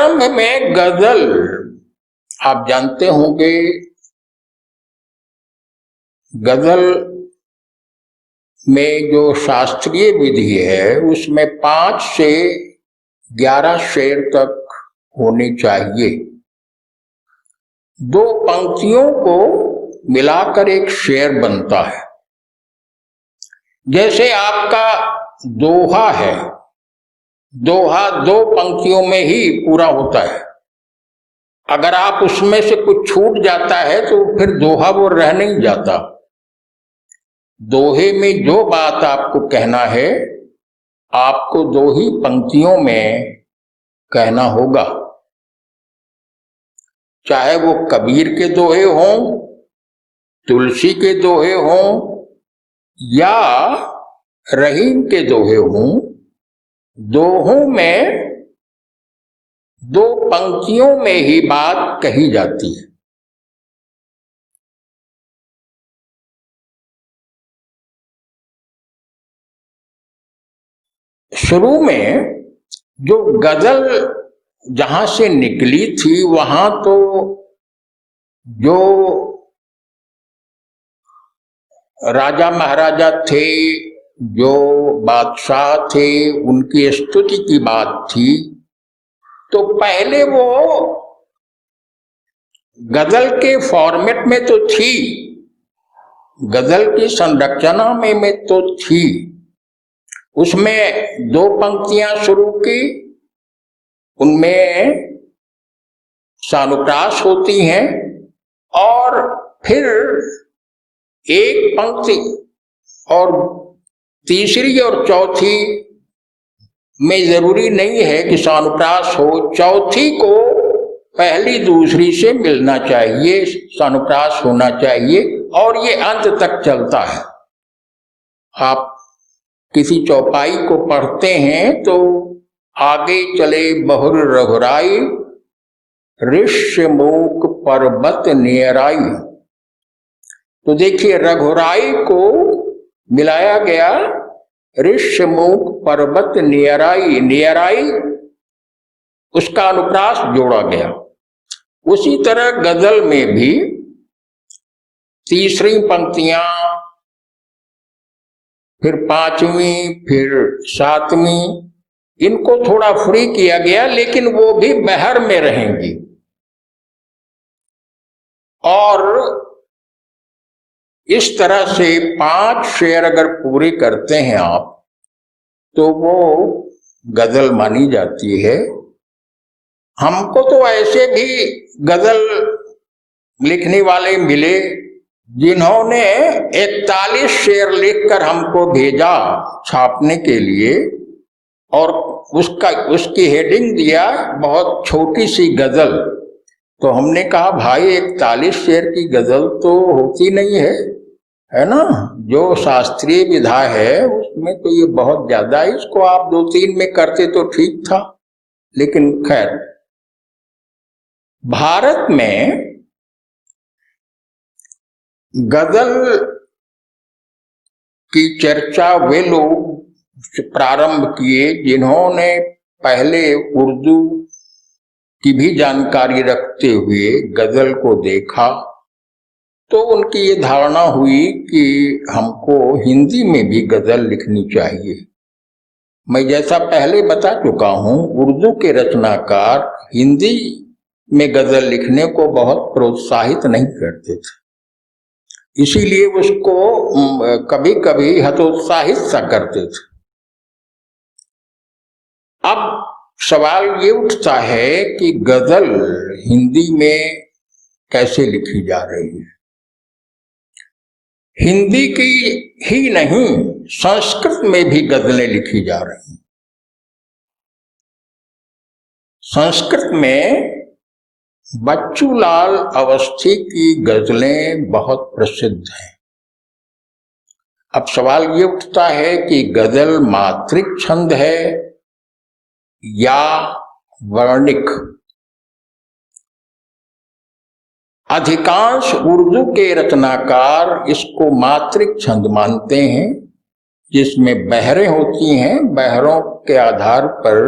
प्रारंभ में गजल, आप जानते होंगे, गजल में जो शास्त्रीय विधि है उसमें 5 से 11 शेर तक होने चाहिए। 2 पंक्तियों को मिलाकर एक शेर बनता है। जैसे आपका दोहा है, दोहा 2 पंक्तियों में ही पूरा होता है। अगर आप उसमें से कुछ छूट जाता है तो फिर दोहा वो रह नहीं जाता। दोहे में जो बात आपको कहना है, आपको 2 ही पंक्तियों में कहना होगा। चाहे वो कबीर के दोहे हों, तुलसी के दोहे हों या रहीम के दोहे हों, दोहों में 2 पंक्तियों में ही बात कही जाती है। शुरू में जो गजल जहां से निकली थी, वहां तो जो राजा महाराजा थे, जो बादशाह थे, उनकी स्तुति की बात थी। तो पहले वो गजल के फॉर्मेट में तो थी, गजल की संरचना में तो थी। उसमें 2 पंक्तियां शुरू की, उनमें सानुप्रास होती हैं और फिर एक पंक्ति और तीसरी और चौथी में जरूरी नहीं है कि सानुप्रास हो, चौथी को पहली दूसरी से मिलना चाहिए, सानुप्रास होना चाहिए और ये अंत तक चलता है। आप किसी चौपाई को पढ़ते हैं तो आगे चले बहुर रघुराई, ऋष्यमूक पर्वत नियराई। तो देखिए, रघुराई को मिलाया गया ऋष्यमूक पर्वत नियराई, नियराई उसका अनुप्रास जोड़ा गया। उसी तरह गजल में भी तीसरी पंक्तियां, फिर 5वीं, फिर 7वीं, इनको थोड़ा फ्री किया गया, लेकिन वो भी बहर में रहेंगी। और इस तरह से 5 शेर अगर पूरे करते हैं आप, तो वो गजल मानी जाती है। हमको तो ऐसे भी गजल लिखने वाले मिले जिन्होंने 41 शेर लिखकर हमको भेजा छापने के लिए, और उसकी हेडिंग दिया बहुत छोटी सी गजल। तो हमने कहा भाई 41 शेर की गजल तो होती नहीं है ना? जो शास्त्रीय विधा है उसमें तो ये बहुत ज्यादा है, इसको आप 2-3 में करते तो ठीक था। लेकिन खैर, भारत में गजल की चर्चा वे लोग प्रारंभ किए जिन्होंने पहले उर्दू की भी जानकारी रखते हुए गजल को देखा। तो उनकी ये धारणा हुई कि हमको हिंदी में भी गजल लिखनी चाहिए। मैं जैसा पहले बता चुका हूं, उर्दू के रचनाकार हिंदी में गजल लिखने को बहुत प्रोत्साहित नहीं करते थे, इसीलिए उसको कभी कभी हतोत्साहित सा करते थे। अब सवाल ये उठता है कि गजल हिंदी में कैसे लिखी जा रही है। हिंदी की ही नहीं, संस्कृत में भी गजलें लिखी जा रही हैं। संस्कृत में बच्चूलाल अवस्थी की गजलें बहुत प्रसिद्ध हैं। अब सवाल ये उठता है कि गजल मात्रिक छंद है या वर्णिक। अधिकांश उर्दू के रचनाकार इसको मात्रिक छंद मानते हैं, जिसमें बहरें होती हैं। बहरों के आधार पर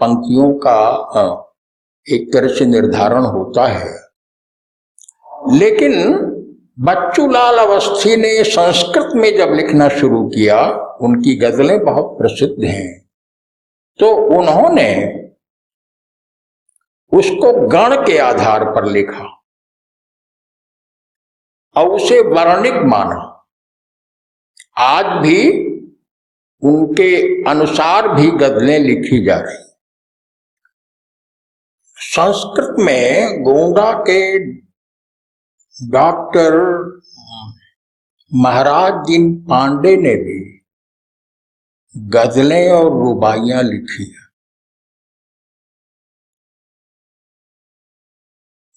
पंक्तियों का एक तरह से निर्धारण होता है। लेकिन बच्चूलाल अवस्थी ने संस्कृत में जब लिखना शुरू किया, उनकी गजलें बहुत प्रसिद्ध हैं, तो उन्होंने उसको गण के आधार पर लिखा और उसे वर्णिक माना। आज भी उनके अनुसार भी गजलें लिखी जा रही। संस्कृत में गोंडा के डॉक्टर महाराज दीन पांडे ने भी गजलें और रुबाइयां लिखी हैं।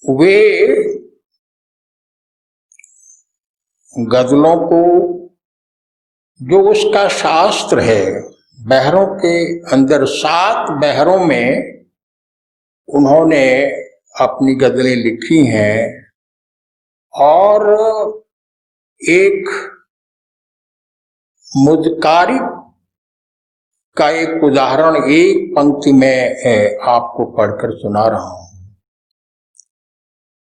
वे गजलों को, जो उसका शास्त्र है, बहरों के अंदर 7 बहरों में उन्होंने अपनी गजलें लिखी हैं। और एक मुदकारी का एक उदाहरण एक पंक्ति में आपको पढ़कर सुना रहा हूं।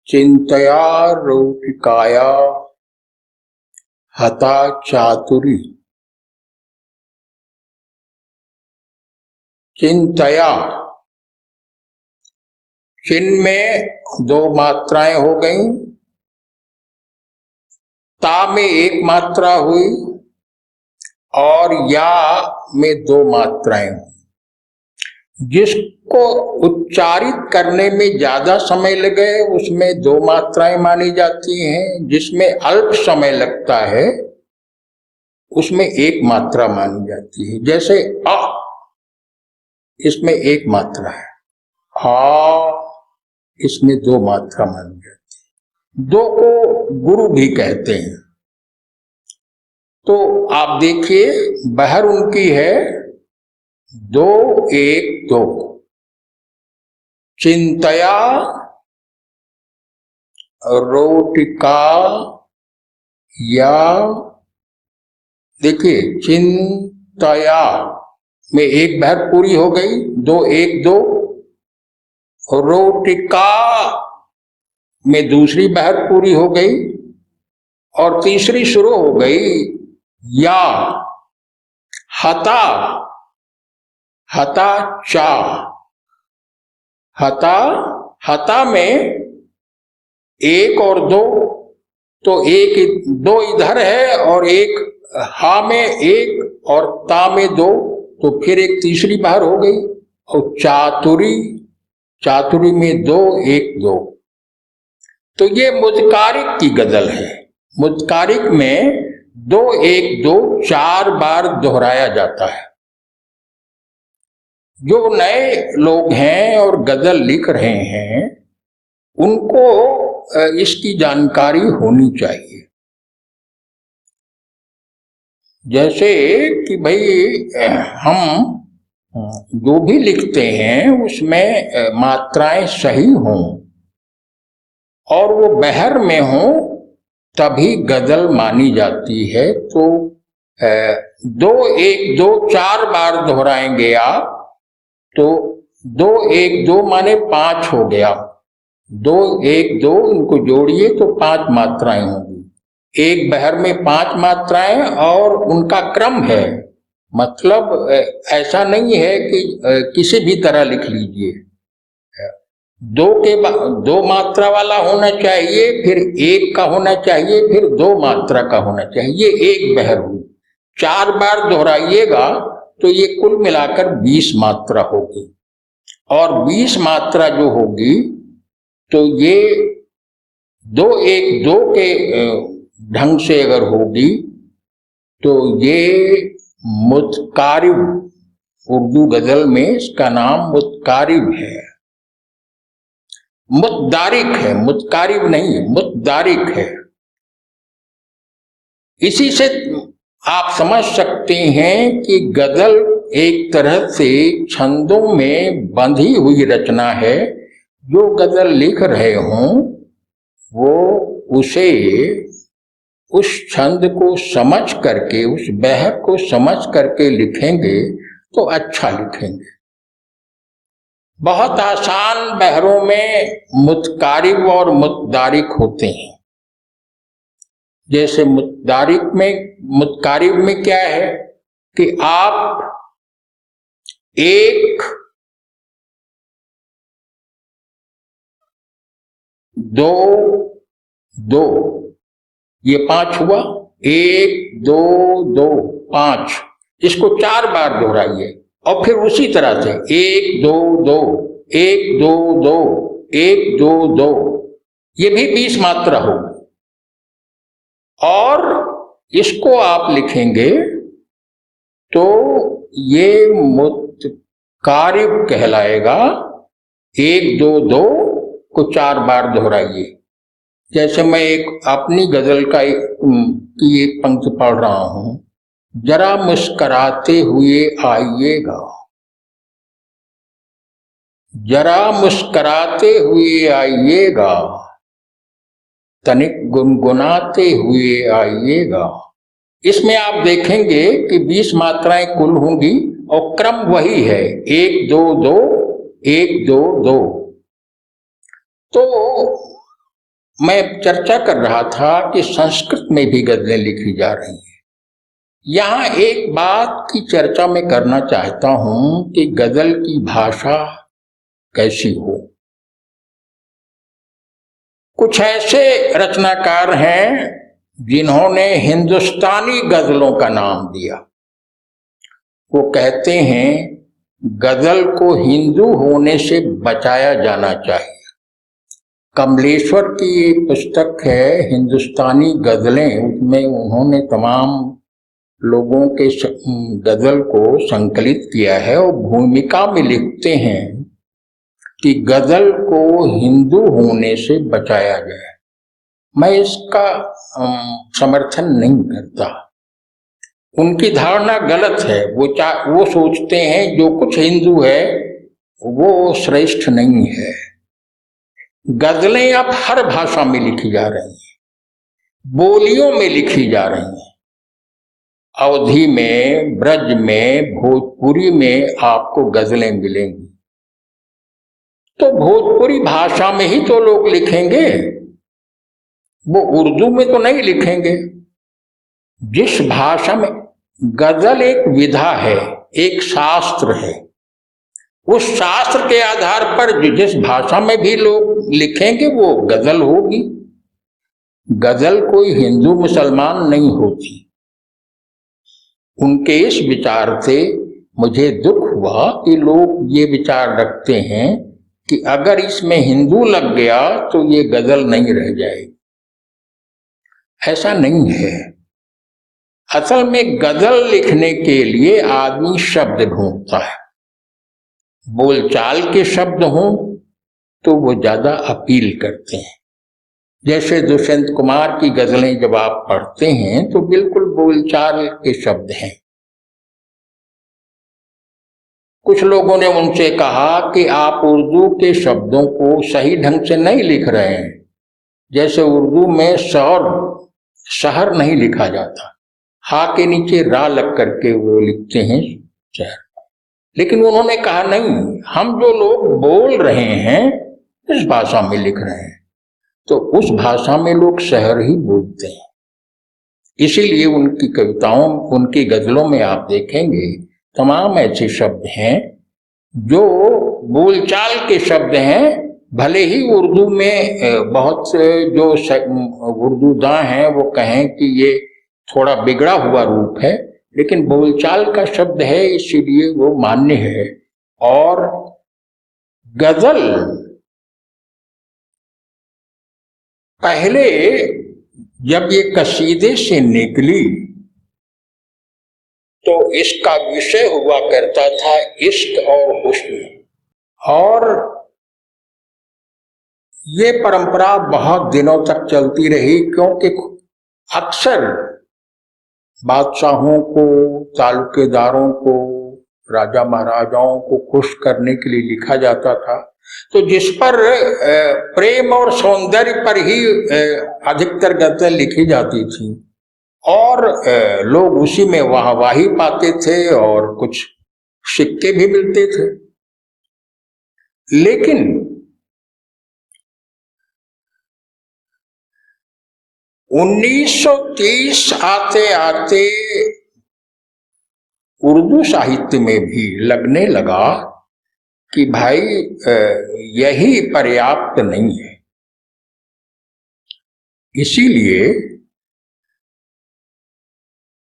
चिंतया रोटिकाया हता चातुरी। चिंतया, चिन में 2 मात्राएं हो गई, ता में 1 मात्रा हुई और या में 2 मात्राएं हुई। जिसको उच्चारित करने में ज्यादा समय लगे उसमें 2 मात्राएं मानी जाती हैं, जिसमें अल्प समय लगता है उसमें 1 मात्रा मानी जाती है। जैसे अ, इसमें 1 मात्रा है, आ इसमें 2 मात्रा मानी जाती है। 2 को गुरु भी कहते हैं। तो आप देखिए, बहर उनकी है 2 1 2। चिंतया रोटिका या, देखिए चिंतया में 1 बहर पूरी हो गई, 2 1 2। रोटिका में दूसरी बहर पूरी हो गई और तीसरी शुरू हो गई या। हता, हता चा, हता, हता में 1 और 2, तो 2 इधर है और 1 हा में 1 और ता में 2, तो फिर एक तीसरी बहर हो गई। और चातुरी, चातुरी में 2 1 2। तो ये मुदकारिक की गजल है। मुदकारिक में 2 1 2 4 बार दोहराया जाता है। जो नए लोग हैं और गजल लिख रहे हैं उनको इसकी जानकारी होनी चाहिए। जैसे कि भाई हम जो भी लिखते हैं उसमें मात्राएं सही हों और वो बहर में हो तभी गजल मानी जाती है। तो 2 1 2 4 बार दोहराएंगे आप तो 2 1 2 माने 5 हो गया। 2 1 2 इनको जोड़िए तो 5 मात्राएं होंगी। एक बहर में 5 मात्राएं और उनका क्रम है। मतलब ऐसा नहीं है कि किसी भी तरह लिख लीजिए। 2 मात्रा वाला होना चाहिए, फिर 1 का होना चाहिए, फिर 2 मात्रा का होना चाहिए। एक बहर हुई, 4 बार दोहराइएगा तो ये कुल मिलाकर 20 मात्रा होगी। और 20 मात्रा जो होगी तो ये 2 1 2 के ढंग से अगर होगी तो ये मुतकारिब, उर्दू गजल में इसका नाम मुतकारिब है। मुतदारिक है, मुतकारिब नहीं, मुतदारिक है। इसी से आप समझ सकते हैं कि गजल एक तरह से छंदों में बंधी हुई रचना है। जो गजल लिख रहे हों वो उसे, उस छंद को समझ करके, उस बहर को समझ करके लिखेंगे तो अच्छा लिखेंगे। बहुत आसान बहरों में मुतकारिब और मुतदारिक होते हैं। जैसे मुतकारिब में क्या है कि आप एक, दो, दो, ये 5 हुआ, 1 2 2 5, इसको 4 बार दोहराइए और फिर उसी तरह से 1 2 2 1 2 2 1 2 2, ये भी 20 मात्रा होगी। और इसको आप लिखेंगे तो ये मुतकारिब कहलाएगा। 1 2 2 को 4 बार दोहराइए। जैसे मैं एक अपनी गजल की एक पंक्ति पढ़ रहा हूं, जरा मुस्कराते हुए आइएगा, जरा मुस्कराते हुए आइएगा, तनिक गुनगुनाते हुए आइएगा। इसमें आप देखेंगे कि 20 मात्राएं कुल होंगी और क्रम वही है, 1 2 2 1 2 2। तो मैं चर्चा कर रहा था कि संस्कृत में भी गजलें लिखी जा रही हैं। यहां एक बात की चर्चा मैं करना चाहता हूं कि गजल की भाषा कैसी हो। कुछ ऐसे रचनाकार हैं जिन्होंने हिंदुस्तानी गजलों का नाम दिया। वो कहते हैं गजल को हिंदू होने से बचाया जाना चाहिए। कमलेश्वर की एक पुस्तक है हिंदुस्तानी गजलें, उसमें उन्होंने तमाम लोगों के गजल को संकलित किया है और भूमिका में लिखते हैं कि गजल को हिंदू होने से बचाया जाए। मैं इसका समर्थन नहीं करता। उनकी धारणा गलत है। वो सोचते हैं जो कुछ हिंदू है वो श्रेष्ठ नहीं है। गजलें अब हर भाषा में लिखी जा रही हैं, बोलियों में लिखी जा रही हैं। अवधी में, ब्रज में, भोजपुरी में आपको गजलें मिलेंगी। तो भोजपुरी भाषा में ही तो लोग लिखेंगे, वो उर्दू में तो नहीं लिखेंगे। जिस भाषा में, गजल एक विधा है, एक शास्त्र है। उस शास्त्र के आधार पर जिस भाषा में भी लोग लिखेंगे वो गजल होगी। गजल कोई हिंदू मुसलमान नहीं होती। उनके इस विचार से मुझे दुख हुआ कि लोग ये विचार रखते हैं कि अगर इसमें हिंदू लग गया तो ये गजल नहीं रह जाएगी। ऐसा नहीं है। असल में गजल लिखने के लिए आदमी शब्द ढूंढता है। बोलचाल के शब्द हों तो वो ज्यादा अपील करते हैं। जैसे दुष्यंत कुमार की गजलें जब आप पढ़ते हैं तो बिल्कुल बोलचाल के शब्द हैं। कुछ लोगों ने उनसे कहा कि आप उर्दू के शब्दों को सही ढंग से नहीं लिख रहे हैं। जैसे उर्दू में शहर नहीं लिखा जाता, हा के नीचे रा लग करके वो लिखते हैं शहर। लेकिन उन्होंने कहा नहीं, हम जो लोग बोल रहे हैं इस भाषा में लिख रहे हैं, तो उस भाषा में लोग शहर ही बोलते हैं। इसीलिए उनकी कविताओं, उनकी गजलों में आप देखेंगे तमाम ऐसे शब्द हैं जो बोलचाल के शब्द हैं। भले ही उर्दू में बहुत से जो उर्दूदां हैं वो कहें कि ये थोड़ा बिगड़ा हुआ रूप है, लेकिन बोलचाल का शब्द है, इसीलिए वो मान्य है। और गजल पहले जब ये कसीदे से निकली तो इसका विषय हुआ करता था इश्क और हुस्न। और ये परंपरा बहुत दिनों तक चलती रही, क्योंकि अक्सर बादशाहों को, तालुकेदारों को, राजा महाराजाओं को खुश करने के लिए लिखा जाता था। तो जिस पर प्रेम और सौंदर्य पर ही अधिकतर गजल लिखी जाती थी और लोग उसी में वाहवाही पाते थे और कुछ सिक्के भी मिलते थे। लेकिन उन्नीस सौ 30 आते आते उर्दू साहित्य में भी लगने लगा कि भाई यही पर्याप्त नहीं है। इसीलिए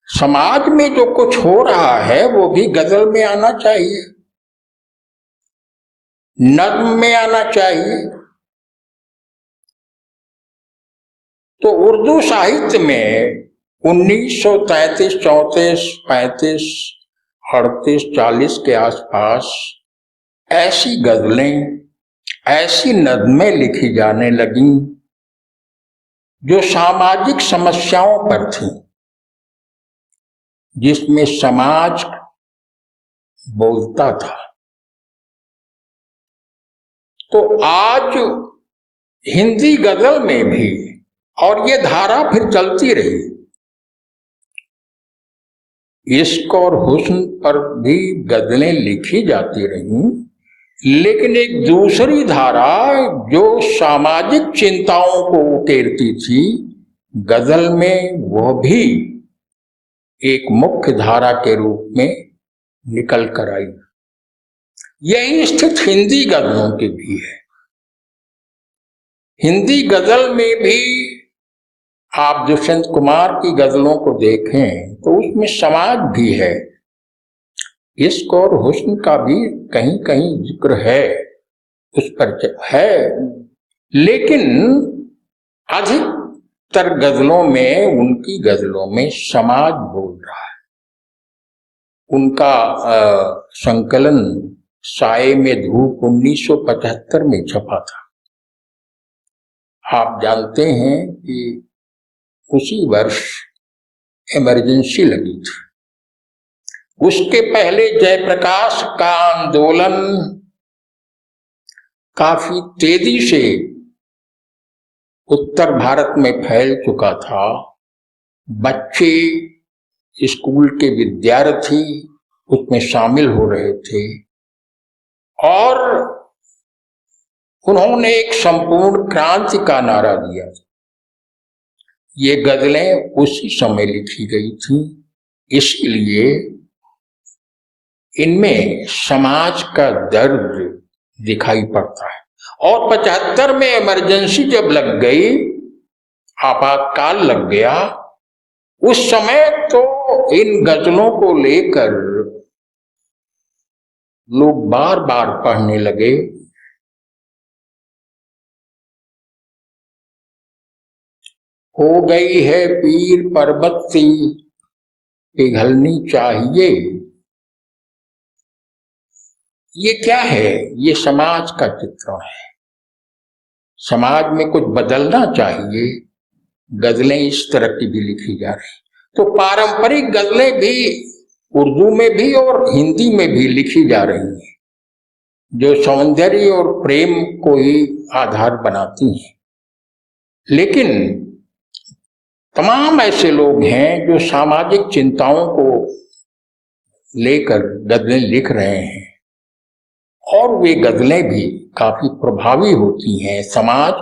समाज में जो कुछ हो रहा है वो भी गजल में आना चाहिए, नज्म में आना चाहिए। तो उर्दू साहित्य में 1933, 34, 35, 38, 40 के आसपास ऐसी गजलें, ऐसी नज्में लिखी जाने लगीं जो सामाजिक समस्याओं पर थीं, जिसमें समाज बोलता था। तो आज हिंदी गजल में भी, और ये धारा फिर चलती रही, इश्क और हुस्न पर भी गजलें लिखी जाती रहीं, लेकिन एक दूसरी धारा जो सामाजिक चिंताओं को उकेरती थी, गजल में वह भी एक मुख्य धारा के रूप में निकल कर आई। यही स्थिति हिंदी गजलों की भी है। हिंदी गजल में भी आप दुष्यंत कुमार की गजलों को देखें तो उसमें समाज भी है, इश्क और हुस्न का भी कहीं कहीं जिक्र है, उस पर है, लेकिन अधिकतर गजलों में, उनकी गजलों में समाज बोल रहा है। उनका संकलन साए में धूप 1975 में छपा था। आप जानते हैं कि उसी वर्ष इमरजेंसी लगी थी। उसके पहले जयप्रकाश का आंदोलन काफी तेजी से उत्तर भारत में फैल चुका था। बच्चे, स्कूल के विद्यार्थी उसमें शामिल हो रहे थे और उन्होंने एक संपूर्ण क्रांति का नारा दिया। ये गजलें उसी समय लिखी गई थी, इसलिए इनमें समाज का दर्द दिखाई पड़ता है। और 75 में इमरजेंसी जब लग गई, आपातकाल लग गया, उस समय तो इन गजलों को लेकर लोग बार बार पढ़ने लगे। हो गई है पीर पर्वत सी पिघलनी चाहिए। ये क्या है? ये समाज का चित्रण है। समाज में कुछ बदलना चाहिए, गजलें इस तरह की भी लिखी जा रही। तो पारंपरिक गजलें भी उर्दू में भी और हिंदी में भी लिखी जा रही हैं, जो सौंदर्य और प्रेम को ही आधार बनाती हैं। लेकिन तमाम ऐसे लोग हैं जो सामाजिक चिंताओं को लेकर गजलें लिख रहे हैं और वे गजलें भी काफी प्रभावी होती हैं, समाज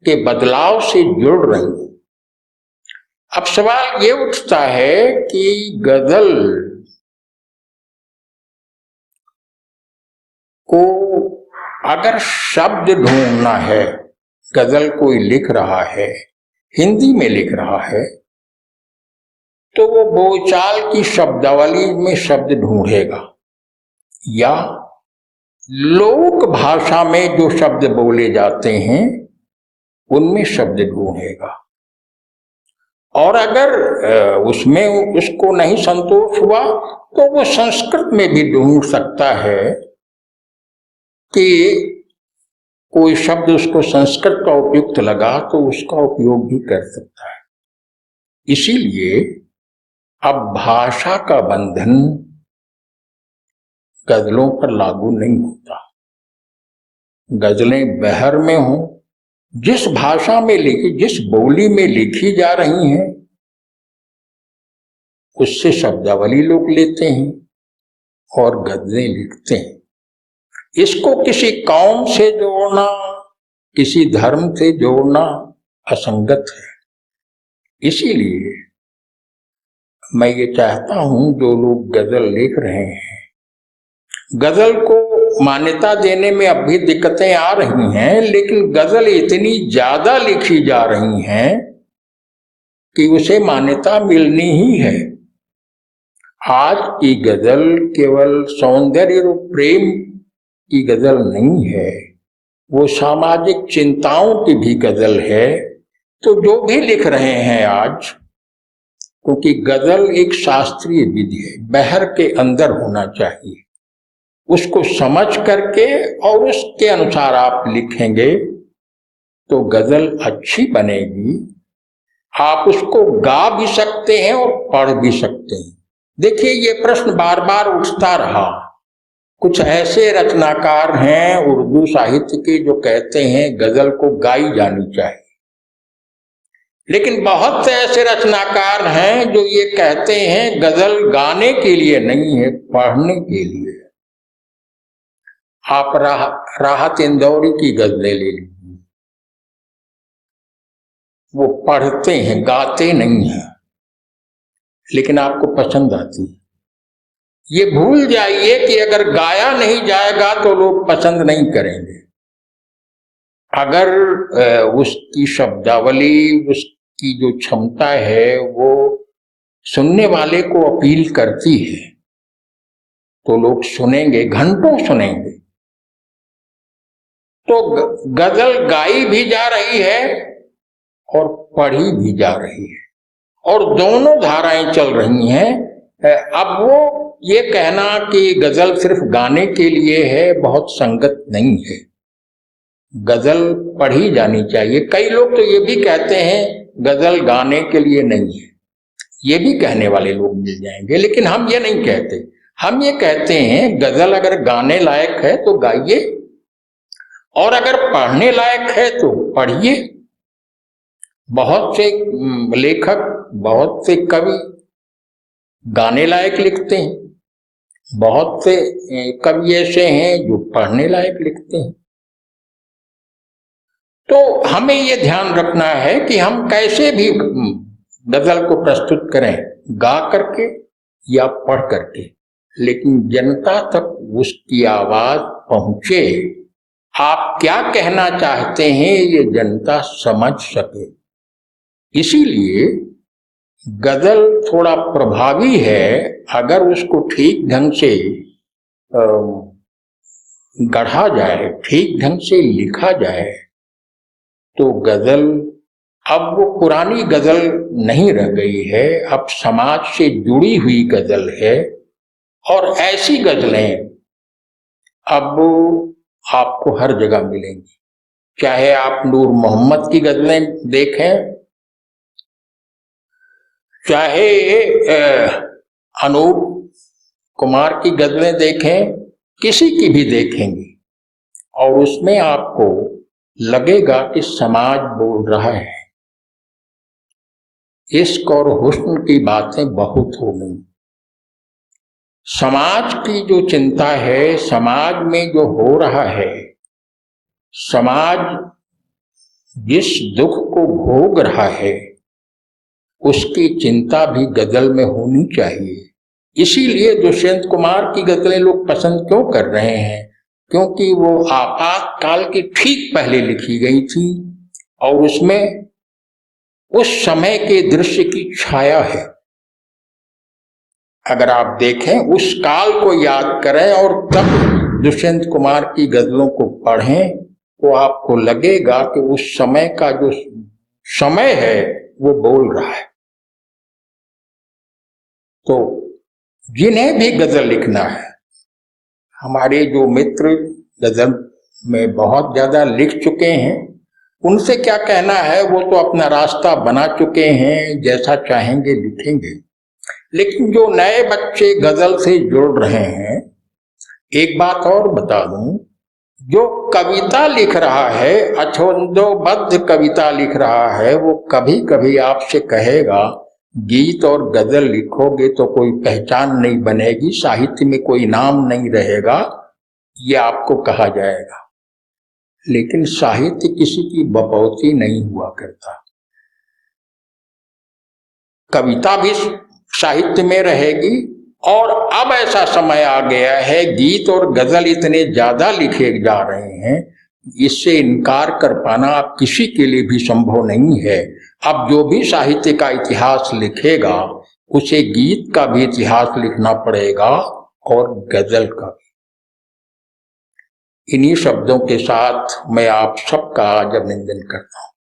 के बदलाव से जुड़ रही हैं। अब सवाल ये उठता है कि गजल को अगर शब्द ढूंढना है, गजल कोई लिख रहा है, हिंदी में लिख रहा है, तो वो बोलचाल की शब्दावली में शब्द ढूंढेगा या लोक भाषा में जो शब्द बोले जाते हैं उनमें शब्द ढूंढेगा। और अगर उसमें उसको नहीं संतोष हुआ तो वो संस्कृत में भी ढूंढ सकता है कि कोई शब्द उसको संस्कृत का उपयुक्त लगा तो उसका उपयोग भी कर सकता है। इसीलिए अब भाषा का बंधन गजलों पर लागू नहीं होता। गजलें बहर में हो, जिस भाषा में लिखी, जिस बोली में लिखी जा रही हैं, उससे शब्दावली लोग लेते हैं और गजलें लिखते हैं। इसको किसी कौम से जोड़ना, किसी धर्म से जोड़ना असंगत है। इसीलिए मैं ये चाहता हूं जो लोग गजल लिख रहे हैं, गजल को मान्यता देने में अब भी दिक्कतें आ रही हैं, लेकिन गजल इतनी ज्यादा लिखी जा रही हैं कि उसे मान्यता मिलनी ही है। आज की गजल केवल सौंदर्य और प्रेम की गजल नहीं है, वो सामाजिक चिंताओं की भी गजल है। तो जो भी लिख रहे हैं आज, क्योंकि गजल एक शास्त्रीय विधि है, बहर के अंदर होना चाहिए, उसको समझ करके और उसके अनुसार आप लिखेंगे तो गजल अच्छी बनेगी। आप उसको गा भी सकते हैं और पढ़ भी सकते हैं। देखिए, ये प्रश्न बार बार उठता रहा। कुछ ऐसे रचनाकार हैं उर्दू साहित्य के जो कहते हैं गजल को गाई जानी चाहिए, लेकिन बहुत से ऐसे रचनाकार हैं जो ये कहते हैं गजल गाने के लिए नहीं है, पढ़ने के लिए। आप राहत इंदौरी की गजलें ले लीजिए, वो पढ़ते हैं, गाते नहीं हैं, लेकिन आपको पसंद आती है। ये भूल जाइए कि अगर गाया नहीं जाएगा तो लोग पसंद नहीं करेंगे। अगर उसकी शब्दावली, उसकी जो क्षमता है वो सुनने वाले को अपील करती है तो लोग सुनेंगे, घंटों सुनेंगे। तो गजल गाई भी जा रही है और पढ़ी भी जा रही है, और दोनों धाराएं चल रही हैं। अब वो ये कहना कि गजल सिर्फ गाने के लिए है, बहुत संगत नहीं है। गजल पढ़ी जानी चाहिए। कई लोग तो ये भी कहते हैं गजल गाने के लिए नहीं है, ये भी कहने वाले लोग मिल जाएंगे, लेकिन हम ये नहीं कहते। हम ये कहते हैं गजल अगर गाने लायक है तो गाइए, और अगर पढ़ने लायक है तो पढ़िए। बहुत से लेखक, बहुत से कवि गाने लायक लिखते हैं, बहुत से कवि ऐसे हैं जो पढ़ने लायक लिखते हैं। तो हमें ये ध्यान रखना है कि हम कैसे भी गजल को प्रस्तुत करें, गा करके या पढ़ करके, लेकिन जनता तक उसकी आवाज पहुंचे। आप क्या कहना चाहते हैं ये जनता समझ सके। इसीलिए गजल थोड़ा प्रभावी है अगर उसको ठीक ढंग से गढ़ा जाए, ठीक ढंग से लिखा जाए। तो गजल अब वो पुरानी गजल नहीं रह गई है, अब समाज से जुड़ी हुई गजल है। और ऐसी गजलें अब आपको हर जगह मिलेंगी। चाहे आप नूर मोहम्मद की गजलें देखें, चाहे अनूप कुमार की गजलें देखें, किसी की भी देखेंगे और उसमें आपको लगेगा कि समाज बोल रहा है। इश्क और हुस्न की बातें बहुत हो गई। समाज की जो चिंता है, समाज में जो हो रहा है, समाज जिस दुख को भोग रहा है उसकी चिंता भी गजल में होनी चाहिए। इसीलिए दुष्यंत कुमार की गजलें लोग पसंद क्यों कर रहे हैं? क्योंकि वो आपातकाल के ठीक पहले लिखी गई थी और उसमें उस समय के दृश्य की छाया है। अगर आप देखें, उस काल को याद करें और तब दुष्यंत कुमार की गजलों को पढ़ें तो आपको लगेगा कि उस समय का जो समय है वो बोल रहा है। तो जिन्हें भी गजल लिखना है, हमारे जो मित्र गजल में बहुत ज्यादा लिख चुके हैं, उनसे क्या कहना है, वो तो अपना रास्ता बना चुके हैं, जैसा चाहेंगे लिखेंगे। लेकिन जो नए बच्चे गजल से जुड़ रहे हैं, एक बात और बता दूं, जो कविता लिख रहा है, अछंदोबद्ध कविता लिख रहा है, वो कभी कभी आपसे कहेगा गीत और गजल लिखोगे तो कोई पहचान नहीं बनेगी, साहित्य में कोई नाम नहीं रहेगा, ये आपको कहा जाएगा। लेकिन साहित्य किसी की बपौती नहीं हुआ करता। कविता भी साहित्य में रहेगी, और अब ऐसा समय आ गया है, गीत और गजल इतने ज्यादा लिखे जा रहे हैं, इससे इनकार कर पाना अब किसी के लिए भी संभव नहीं है। अब जो भी साहित्य का इतिहास लिखेगा, उसे गीत का भी इतिहास लिखना पड़ेगा और गजल का भी। इन्हीं शब्दों के साथ मैं आप सबका आज अभिनंदन करता हूं।